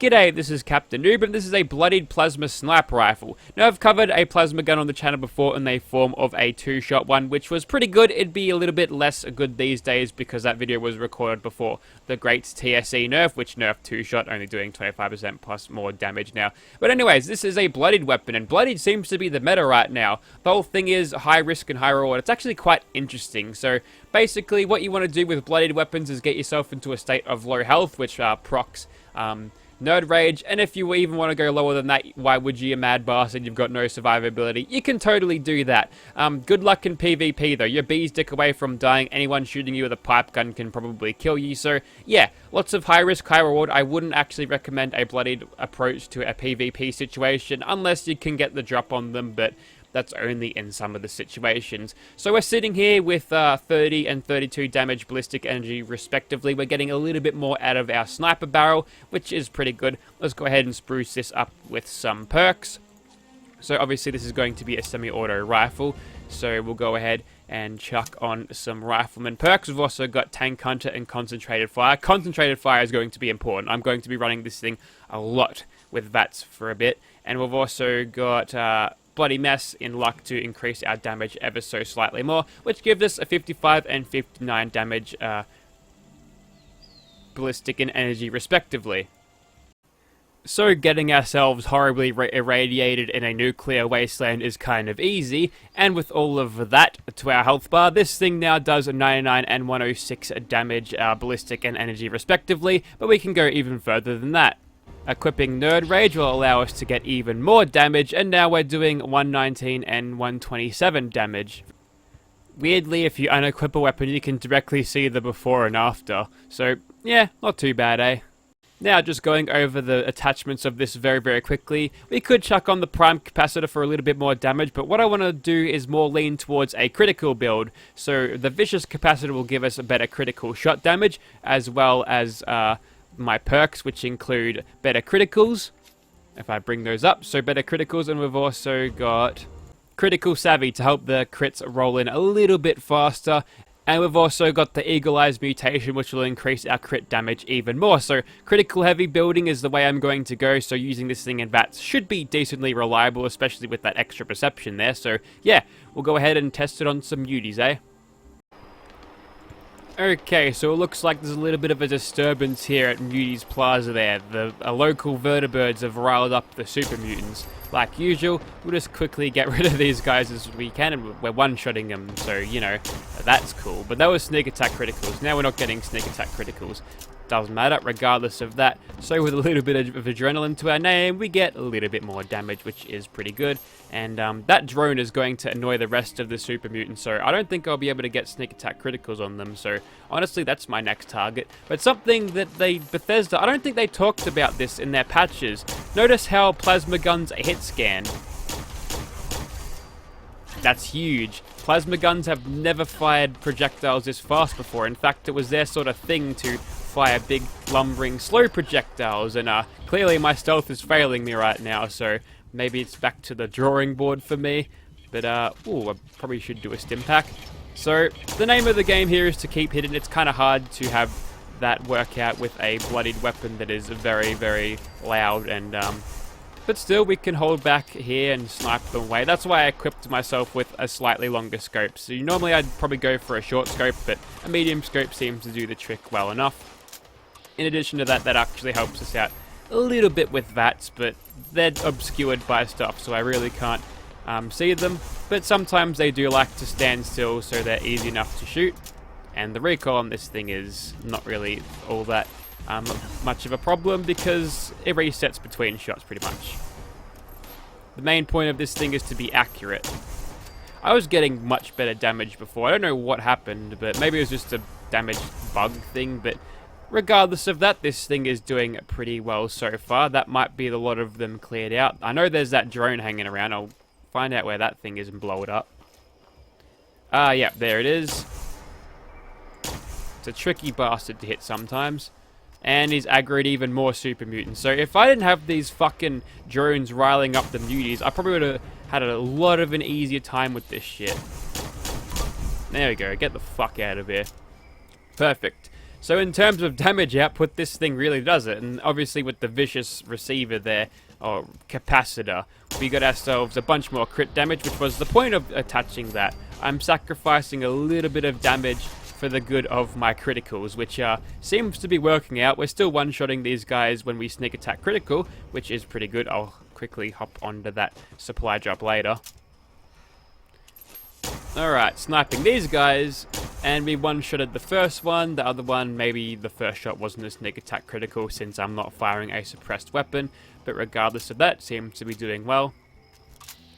G'day, this is Captainoob, and this is a Bloodied Plasma Sniper Rifle. Now, I've covered a plasma gun on the channel before in the form of a two-shot one, which was pretty good. It'd be a little bit less good these days because that video was recorded before the great TSE nerf, which nerfed two-shot, only doing 25% plus more damage now. But anyways, this is a Bloodied weapon, and Bloodied seems to be the meta right now. The whole thing is high risk and high reward. It's actually quite interesting. So, basically, what you want to do with Bloodied weapons is get yourself into a state of low health, which procs Nerd Rage, and if you even want to go lower than that, why would you mad bastard, you've got no survivability, you can totally do that. Good luck in PvP though, you're bee's dick away from dying, anyone shooting you with a pipe gun can probably kill you, so yeah, lots of high risk, high reward. I wouldn't actually recommend a Bloodied approach to a PvP situation, unless you can get the drop on them, but that's only in some of the situations. So we're sitting here with 30 and 32 damage ballistic energy respectively. We're getting a little bit more out of our sniper barrel, which is pretty good. Let's go ahead and spruce this up with some perks. So obviously this is going to be a semi-auto rifle, so we'll go ahead and chuck on some rifleman perks. We've also got tank hunter and concentrated fire. Concentrated fire is going to be important. I'm going to be running this thing a lot with VATS for a bit. And we've also got Bloody Mess in luck to increase our damage ever so slightly more, which gives us a 55 and 59 damage ballistic and energy respectively. So getting ourselves horribly irradiated in a nuclear wasteland is kind of easy, and with all of that to our health bar, this thing now does 99 and 106 damage ballistic and energy respectively, but we can go even further than that. Equipping Nerd Rage will allow us to get even more damage, and now we're doing 119 and 127 damage. Weirdly, if you unequip a weapon, you can directly see the before and after. So, yeah, not too bad, eh? Now, just going over the attachments of this very quickly, we could chuck on the prime capacitor for a little bit more damage, but what I want to do is more lean towards a critical build. So, the vicious capacitor will give us a better critical shot damage, as well as my perks, which include better criticals, if I bring those up, so better criticals, and we've also got critical savvy to help the crits roll in a little bit faster, and we've also got the eagle eyes mutation, which will increase our crit damage even more. So critical heavy building is the way I'm going to go, so using this thing in VATS should be decently reliable, especially with that extra perception there. So yeah, we'll go ahead and test it on some muties, eh? Okay, so it looks like there's a little bit of a disturbance here at Muties Plaza there. The local vertibirds have riled up the super mutants. Like usual, we'll just quickly get rid of these guys as we can, and we're one-shotting them, so, you know, that's cool. But that was sneak attack criticals. Now we're not getting sneak attack criticals. Doesn't matter, regardless of that. So with a little bit of adrenaline to our name, we get a little bit more damage, which is pretty good. And that drone is going to annoy the rest of the super mutants, so I don't think I'll be able to get sneak attack criticals on them. So honestly, that's my next target. But something that Bethesda, I don't think they talked about this in their patches. Notice how plasma guns hit scan. That's huge. Plasma guns have never fired projectiles this fast before. In fact, it was their sort of thing to fire big, lumbering, slow projectiles, and clearly my stealth is failing me right now, so maybe it's back to the drawing board for me. But, ooh, I probably should do a stim pack. So, the name of the game here is to keep hidden. It's kind of hard to have that work out with a Bloodied weapon that is very loud, and, but still, we can hold back here and snipe them away. That's why I equipped myself with a slightly longer scope. So normally I'd probably go for a short scope, but a medium scope seems to do the trick well enough. In addition to that, that actually helps us out a little bit with VATS, but they're obscured by stuff, so I really can't see them. But sometimes they do like to stand still, so they're easy enough to shoot. And the recoil on this thing is not really all that much of a problem, because it resets between shots pretty much. The main point of this thing is to be accurate. I was getting much better damage before. I don't know what happened, but maybe it was just a damage bug thing, but regardless of that, this thing is doing pretty well so far. That might be a lot of them cleared out. I know there's that drone hanging around. I'll find out where that thing is and blow it up. Yeah, there it is. It's a tricky bastard to hit sometimes. And he's aggroed even more super mutants. So if I didn't have these fucking drones riling up the muties, I probably would have had a lot of an easier time with this shit. There we go, get the fuck out of here. Perfect. So in terms of damage output, this thing really does it. And obviously with the vicious receiver there, or capacitor, we got ourselves a bunch more crit damage, which was the point of attaching that. I'm sacrificing a little bit of damage for the good of my criticals, which seems to be working out. We're still one-shotting these guys when we sneak attack critical, which is pretty good. I'll quickly hop onto that supply drop later. Alright, sniping these guys, and we one-shotted the first one. The other one, maybe the first shot wasn't a sneak attack critical since I'm not firing a suppressed weapon, but regardless of that, seems to be doing well.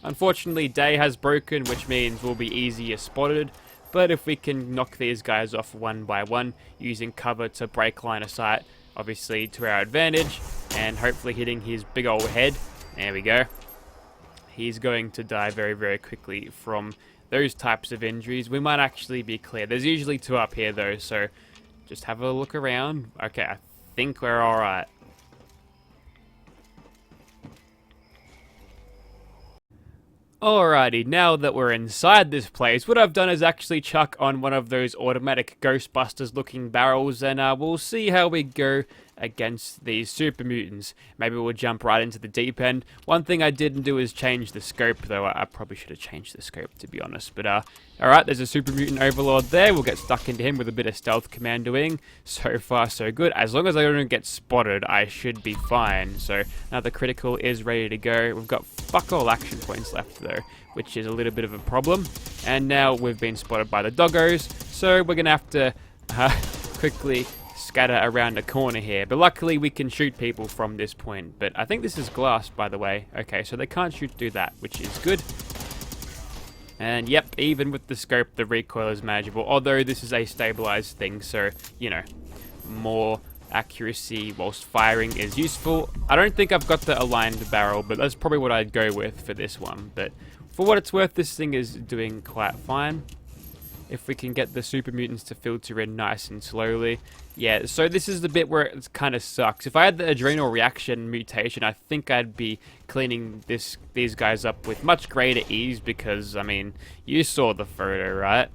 Unfortunately, day has broken, which means we'll be easier spotted, but if we can knock these guys off one by one, using cover to break line of sight, obviously to our advantage, and hopefully hitting his big old head, there we go. He's going to die very, very quickly from those types of injuries. We might actually be clear. There's usually two up here though, so just have a look around. Okay, I think we're alright. Alrighty, now that we're inside this place, what I've done is actually chuck on one of those automatic Ghostbusters looking barrels, and we'll see how we go against these super mutants. Maybe we'll jump right into the deep end. One thing I didn't do is change the scope, though. I probably should have changed the scope, to be honest. But alright, there's a super mutant overlord there. We'll get stuck into him with a bit of stealth commandoing. So far, so good. As long as I don't get spotted, I should be fine. So now the critical is ready to go. We've got fuck all action points left, though, which is a little bit of a problem. And now we've been spotted by the doggos, so we're going to have to quickly scatter around a corner here. But luckily we can shoot people from this point. But I think this is glass, by the way. Okay, so they can't shoot through that, which is good. And yep, even with the scope, the recoil is manageable. Although this is a stabilized thing, so, you know, more accuracy whilst firing is useful. I don't think I've got the aligned barrel, but that's probably what I'd go with for this one. But for what it's worth, this thing is doing quite fine. If we can get the super mutants to filter in nice and slowly. Yeah, so this is the bit where it kind of sucks. If I had the adrenal reaction mutation, I think I'd be cleaning these guys up with much greater ease because, I mean, you saw the photo, right?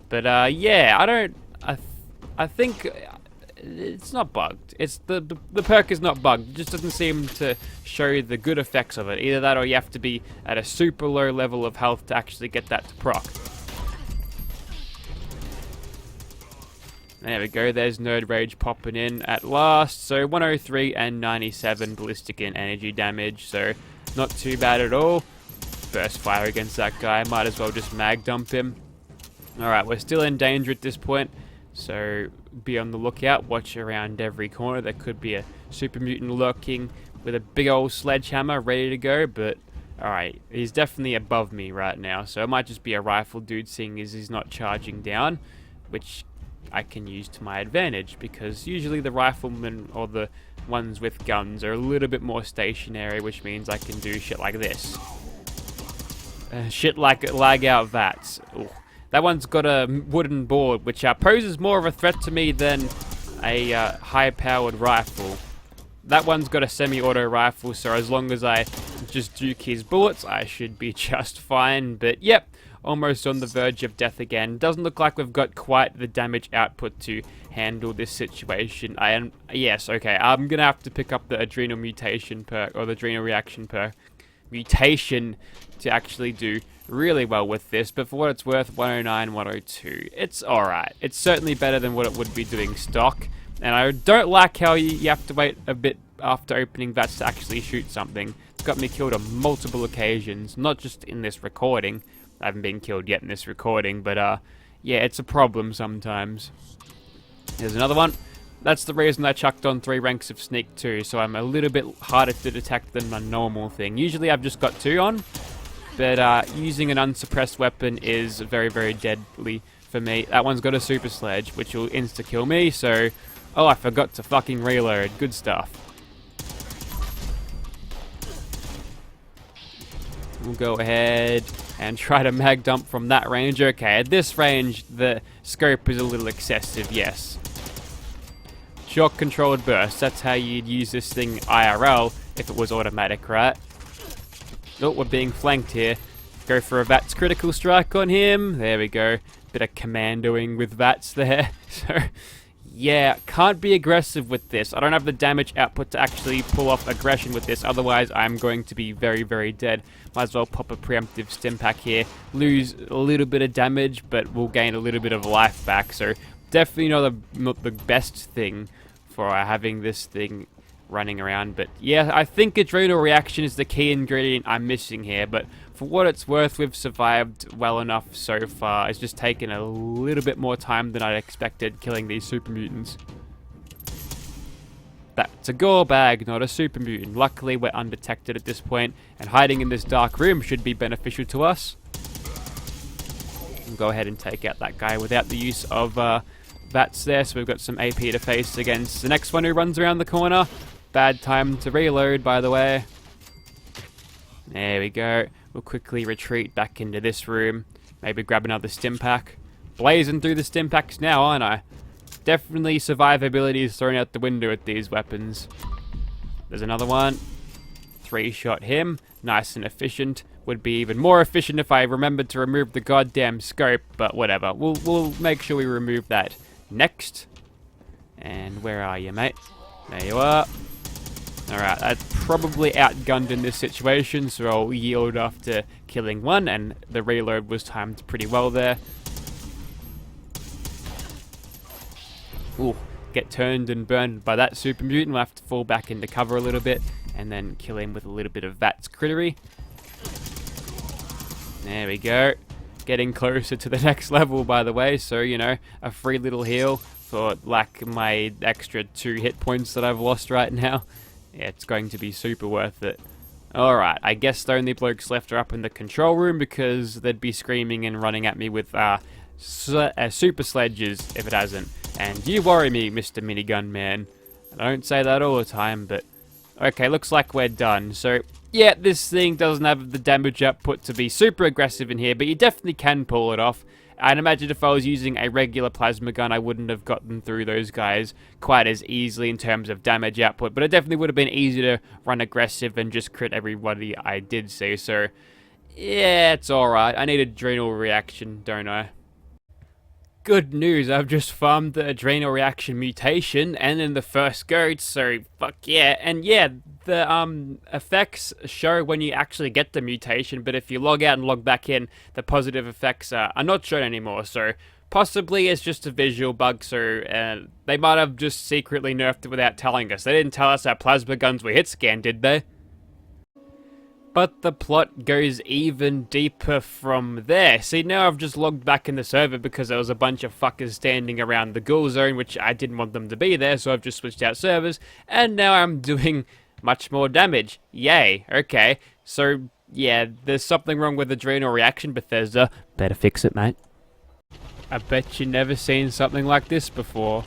But yeah, I think it's not bugged. It's the perk is not bugged. It just doesn't seem to show the good effects of it. Either that or you have to be at a super low level of health to actually get that to proc. There we go, there's Nerd Rage popping in at last. So 103 and 97 ballistic and energy damage, so not too bad at all. Burst fire against that guy, might as well just mag dump him. Alright, we're still in danger at this point, so be on the lookout, watch around every corner. There could be a super mutant lurking with a big old sledgehammer ready to go, but alright, he's definitely above me right now, so it might just be a rifle dude seeing as he's not charging down, which I can use to my advantage, because usually the riflemen or the ones with guns are a little bit more stationary, which means I can do shit like this. Shit like lag out VATS. Ooh. That one's got a wooden board, which poses more of a threat to me than a high-powered rifle. That one's got a semi-auto rifle, so as long as I just duke his bullets, I should be just fine. But yep, almost on the verge of death again. Doesn't look like we've got quite the damage output to handle this situation. Yes, okay, I'm gonna have to pick up the adrenal mutation perk, or the adrenal reaction perk mutation, to actually do really well with this. But for what it's worth, 109, 102, it's alright. It's certainly better than what it would be doing stock. And I don't like how you have to wait a bit after opening VATS to actually shoot something. It's got me killed on multiple occasions, not just in this recording. I haven't been killed yet in this recording, but yeah, it's a problem sometimes. There's another one. That's the reason I chucked on 3 ranks of sneak too, so I'm a little bit harder to detect than my normal thing. Usually I've just got 2 on, but using an unsuppressed weapon is very, very deadly for me. That one's got a super sledge, which will insta-kill me, so... Oh, I forgot to fucking reload. Good stuff. We'll go ahead and try to mag dump from that range. Okay, at this range, the scope is a little excessive, yes. Shock controlled burst, that's how you'd use this thing IRL if it was automatic, right? Oh, we're being flanked here. Go for a VATS critical strike on him. There we go. Bit of commandoing with VATS there. So, Yeah, can't be aggressive with this. I don't have the damage output to actually pull off aggression with this, otherwise I'm going to be very, very dead. Might as well pop a preemptive stim pack here, lose a little bit of damage, but we'll gain a little bit of life back, so definitely not the best thing for having this thing running around. But yeah, I think adrenal reaction is the key ingredient I'm missing here, but for what it's worth, we've survived well enough so far. It's just taken a little bit more time than I'd expected killing these super mutants. That's a gore bag, not a super mutant. Luckily, we're undetected at this point, and hiding in this dark room should be beneficial to us. We'll go ahead and take out that guy without the use of VATS there, so we've got some AP to face against the next one who runs around the corner. Bad time to reload, by the way. There we go. We'll quickly retreat back into this room. Maybe grab another stim pack. Blazing through the stim packs now, aren't I? Definitely survivability is thrown out the window with these weapons. There's another one. 3-shot him. Nice and efficient. Would be even more efficient if I remembered to remove the goddamn scope, but whatever. We'll make sure we remove that next. And where are you, mate? There you are. Alright, that's probably outgunned in this situation, so I'll yield after killing one, and the reload was timed pretty well there. Ooh, get turned and burned by that super mutant. We'll have to fall back into cover a little bit, and then kill him with a little bit of VATS crittery. There we go. Getting closer to the next level, by the way, so, you know, a free little heal for, like, my extra 2 hit points that I've lost right now. Yeah, it's going to be super worth it. Alright, I guess the only blokes left are up in the control room because they'd be screaming and running at me with super sledges if it hasn't. And you worry me, Mr. Minigun Man. I don't say that all the time, but... Okay, looks like we're done. So, yeah, this thing doesn't have the damage output to be super aggressive in here, but you definitely can pull it off. I'd imagine if I was using a regular plasma gun, I wouldn't have gotten through those guys quite as easily in terms of damage output, but it definitely would have been easy to run aggressive and just crit everybody I did see, so yeah, it's alright. I need adrenal reaction, don't I? Good news, I've just farmed the adrenal reaction mutation and in the first go, so fuck yeah. And yeah, the effects show when you actually get the mutation, but if you log out and log back in, the positive effects are not shown anymore, so possibly it's just a visual bug, so they might have just secretly nerfed it without telling us. They didn't tell us our plasma guns were hit scan, did they? But the plot goes even deeper from there. See, now I've just logged back in the server because there was a bunch of fuckers standing around the ghoul zone, which I didn't want them to be there, so I've just switched out servers, and now I'm doing much more damage. Yay, okay. So, yeah, there's something wrong with adrenal reaction, Bethesda. Better fix it, mate. I bet you've never seen something like this before.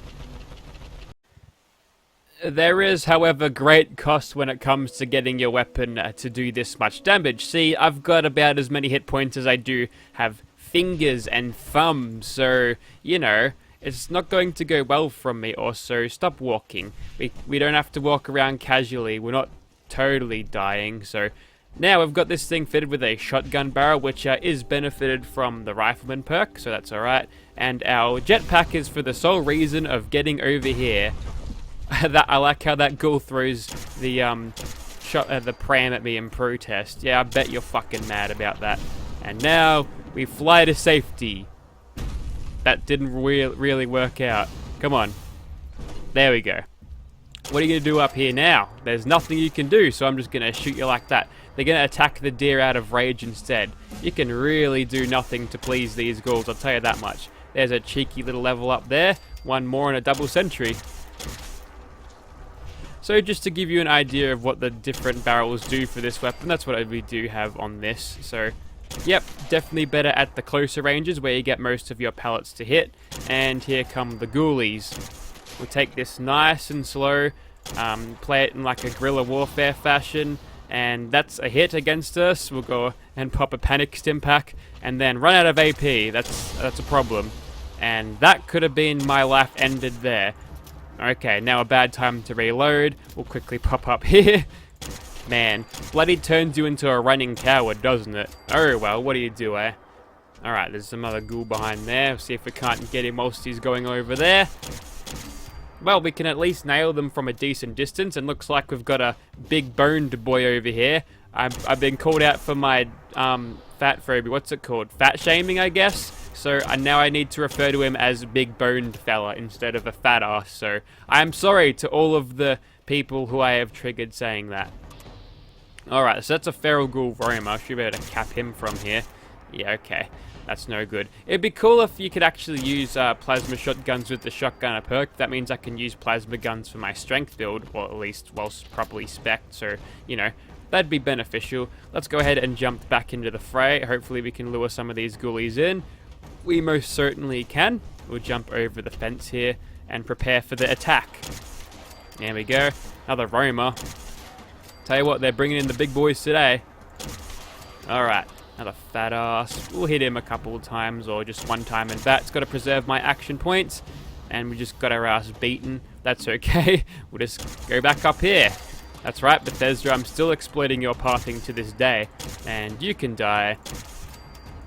There is, however, great cost when it comes to getting your weapon to do this much damage. See, I've got about as many hit points as I do have fingers and thumbs, so, you know, it's not going to go well from me. Also, stop walking. We don't have to walk around casually. We're not totally dying, so... Now we've got this thing fitted with a shotgun barrel, which is benefited from the rifleman perk, so that's alright. And our jetpack is for the sole reason of getting over here. I like how that ghoul throws the the pram at me in protest. Yeah, I bet you're fucking mad about that. And now we fly to safety. That didn't really work out. Come on. There we go. What are you going to do up here now? There's nothing you can do, so I'm just going to shoot you like that. They're going to attack the deer out of rage instead. You can really do nothing to please these ghouls, I'll tell you that much. There's a cheeky little level up there. One more and a double sentry. So just to give you an idea of what the different barrels do for this weapon, that's what we do have on this. So, yep, definitely better at the closer ranges where you get most of your pellets to hit. And here come the ghoulies. We'll take this nice and slow, play it in like a guerrilla warfare fashion, and that's a hit against us. We'll go and pop a panic stim pack, and then run out of AP. That's a problem. And that could have been my life ended there. Okay, now a bad time to reload. We'll quickly pop up here. Man, Bloodied turns you into a running coward, doesn't it? Oh well, what do you do, eh? Alright, there's some other ghoul behind there. See if we can't get him whilst he's going over there. Well, we can at least nail them from a decent distance, and looks like we've got a big boned boy over here. I've been called out for my fat phobia. What's it called? Fat shaming, I guess. So now I need to refer to him as big boned fella instead of a fat ass. So I'm sorry to all of the people who I have triggered saying that. Alright, so that's a feral ghoul Roma. I should be able to cap him from here. Yeah, okay. That's no good. It'd be cool if you could actually use plasma shotguns with the shotgunner perk. That means I can use plasma guns for my strength build, or at least whilst properly spec'd, so, you know, that'd be beneficial. Let's go ahead and jump back into the fray. Hopefully we can lure some of these ghoulies in. We most certainly can. We'll jump over the fence here and prepare for the attack. There we go. Another Roma. Tell you what, they're bringing in the big boys today. Alright. Another fat ass. We'll hit him a couple of times, or just one time in bat. It's got to preserve my action points. And we just got our ass beaten. That's okay. We'll just go back up here. That's right, Bethesda, I'm still exploiting your pathing to this day. And you can die.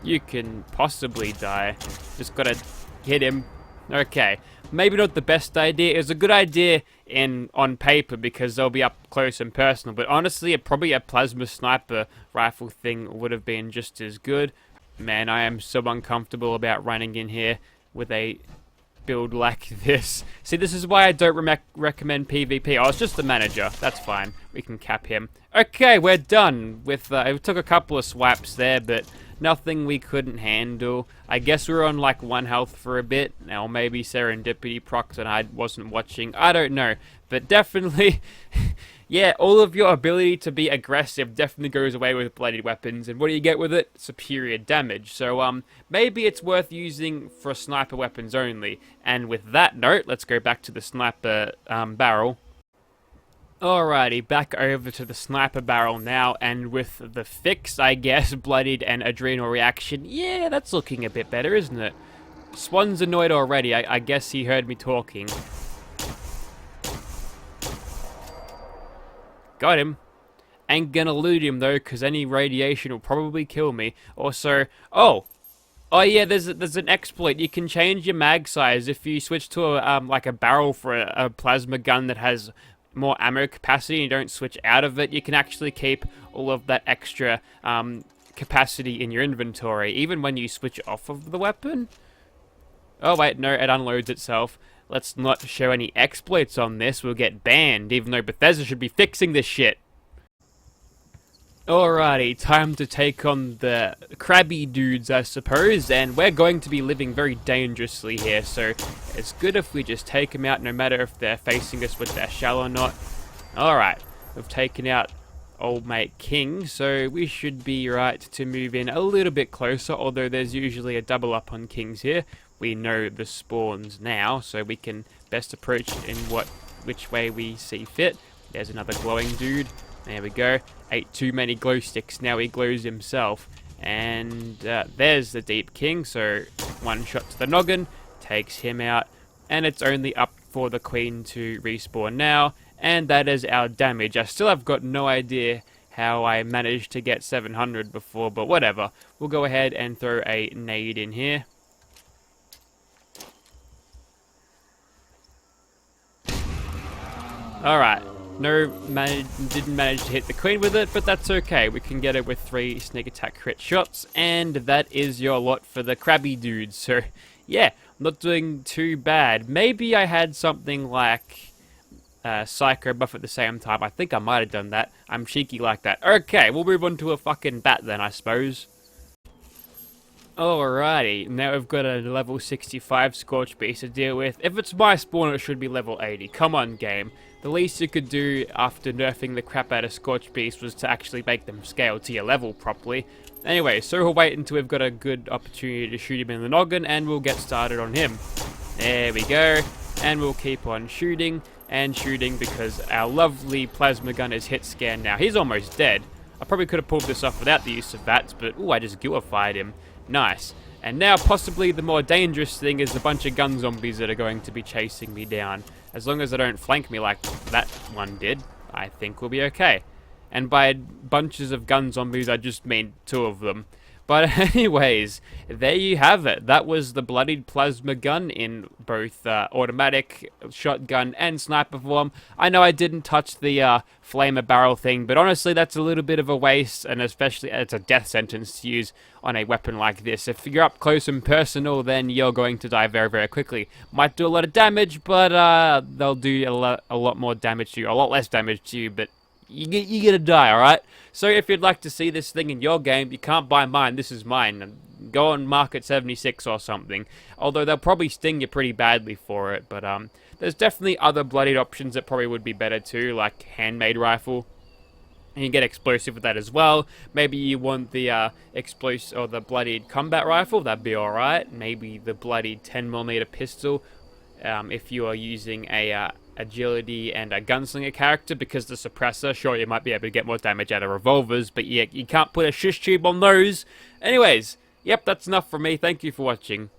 You can possibly die. Just gotta hit him. Okay. Maybe not the best idea. It was a good idea on paper because they'll be up close and personal. But honestly, probably a plasma sniper rifle thing would have been just as good. Man, I am so uncomfortable about running in here with a build like this. See, this is why I don't recommend PvP. I was just the manager. That's fine. We can cap him. Okay, we're done with... it took a couple of swipes there, but nothing we couldn't handle. I guess we were on like 1 health for a bit. Now maybe serendipity procs and I wasn't watching. I don't know. But definitely... yeah, all of your ability to be aggressive definitely goes away with bloodied weapons. And what do you get with it? Superior damage. So, maybe it's worth using for sniper weapons only. And with that note, let's go back to the sniper barrel. Alrighty, back over to the sniper barrel now, and with the fix, I guess, bloodied and adrenal reaction, yeah, that's looking a bit better, isn't it? Swan's annoyed already. I guess he heard me talking. Got him. Ain't gonna loot him though, because any radiation will probably kill me. Also, oh yeah, there's an exploit. You can change your mag size if you switch to like a barrel for a plasma gun that has more ammo capacity and you don't switch out of it. You can actually keep all of that extra capacity in your inventory, even when you switch off of the weapon. Oh wait, no, it unloads itself. Let's not show any exploits on this. We'll get banned, even though Bethesda should be fixing this shit. Alrighty, time to take on the crabby dudes, I suppose, and we're going to be living very dangerously here, so it's good if we just take them out no matter if they're facing us with their shell or not. Alright, we've taken out old mate King, so we should be right to move in a little bit closer, although there's usually a double up on Kings here. We know the spawns now, so we can best approach in which way we see fit. There's another glowing dude. There we go. Ate too many glow sticks, now he glows himself. And there's the Deep King, so one shot to the noggin, takes him out. And it's only up for the Queen to respawn now. And that is our damage. I still have got no idea how I managed to get 700 before, but whatever. We'll go ahead and throw a nade in here. Alright. No, didn't manage to hit the Queen with it, but that's okay. We can get it with 3 sneak attack crit shots, and that is your lot for the crabby dudes. So, yeah, not doing too bad. Maybe I had something like Psycho buff at the same time. I think I might have done that. I'm cheeky like that. Okay, we'll move on to a fucking bat then, I suppose. Alrighty, now we've got a level 65 Scorch Beast to deal with. If it's my spawn, it should be level 80. Come on, game. The least you could do after nerfing the crap out of Scorch Beast was to actually make them scale to your level properly. Anyway, so we'll wait until we've got a good opportunity to shoot him in the noggin, and we'll get started on him. There we go. And we'll keep on shooting and shooting because our lovely plasma gun is hit scan now. He's almost dead. I probably could have pulled this off without the use of VATS, but ooh, I just guillified him. Nice. And now possibly the more dangerous thing is a bunch of gun zombies that are going to be chasing me down. As long as they don't flank me like that one did, I think we'll be okay. And by bunches of gun zombies, I just mean 2 of them. But anyways, there you have it. That was the Bloodied Plasma Gun in both automatic, shotgun, and sniper form. I know I didn't touch the flamer barrel thing, but honestly that's a little bit of a waste, and especially it's a death sentence to use on a weapon like this. If you're up close and personal, then you're going to die very, very quickly. Might do a lot of damage, but they'll do a lot more damage to you, a lot less damage to you, but you're gonna die, alright? So if you'd like to see this thing in your game, you can't buy mine, this is mine. Go on Market 76 or something. Although they'll probably sting you pretty badly for it, but there's definitely other bloodied options that probably would be better too, like handmade rifle. And you get explosive with that as well. Maybe you want the explosive or the bloodied combat rifle, that'd be alright. Maybe the bloodied 10mm pistol, if you are using a agility and a gunslinger character, because the suppressor, sure, you might be able to get more damage out of revolvers, but yeah, you can't put a shish tube on those. Anyways, yep, that's enough from me. Thank you for watching.